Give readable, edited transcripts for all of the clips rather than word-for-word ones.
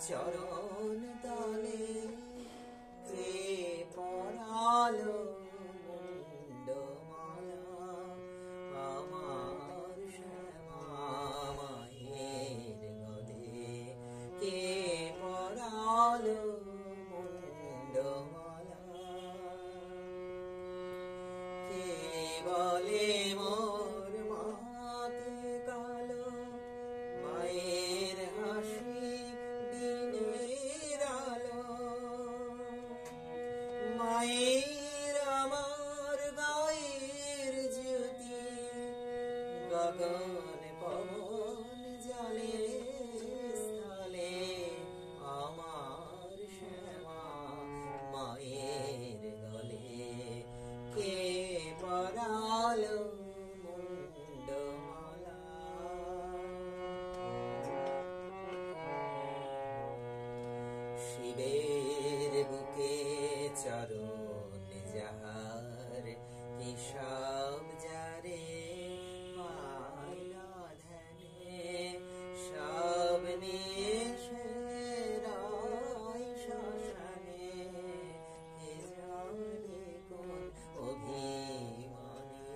চরণ তলে কে পরালো মুন্ডমালা আমার শ্যামা মায়ের গলে কে পরালো মুন্ডমালা কে বলে মোর মাকে কালো মায়ের হাসি দিনের আলো মায়ের আমার গায়ের জ্যোতি গগন পবন জলে স্থলে আমার শ্যামা মায়ের গলে কে পরালো মুন্ডমালা শিবের বুকে চরণ যাহার হিসাব যারে পাইলা ধ্যানে সব নিয়ে সেরাই শ্মশানে এ জানে কোন অভিমানে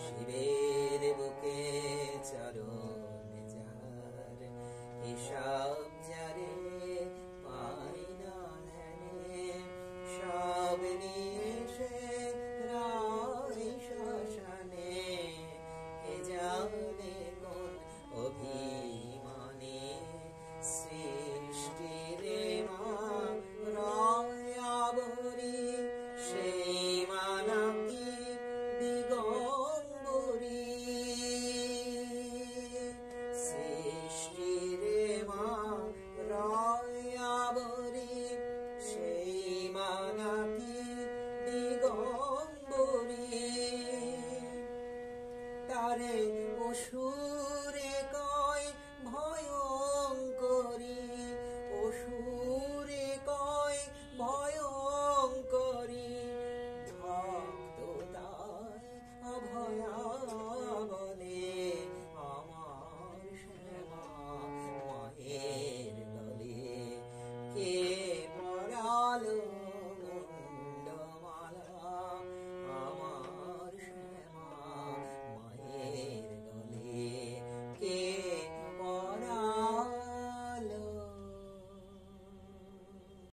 শিবের বুকে চরণ যাহার হিসাব যারে পাইনা ধ্যানে সব নিয়ে সেরাই শ্মশানে এ জানে কোন অভিমানে সৃষ্টিরে মা রয়াবরী সেই মানবী দিগম্বরী সৃষ্টিরে মা রয়াবরী সেই মানবী দিগম্বরী তারে অসুরে কয় ভয়ঙ্করী অসুরে কয় ভয়ঙ্করী ভক্ত তাই অভয়া বলে আমার শ্যামা মায়ের গলে কে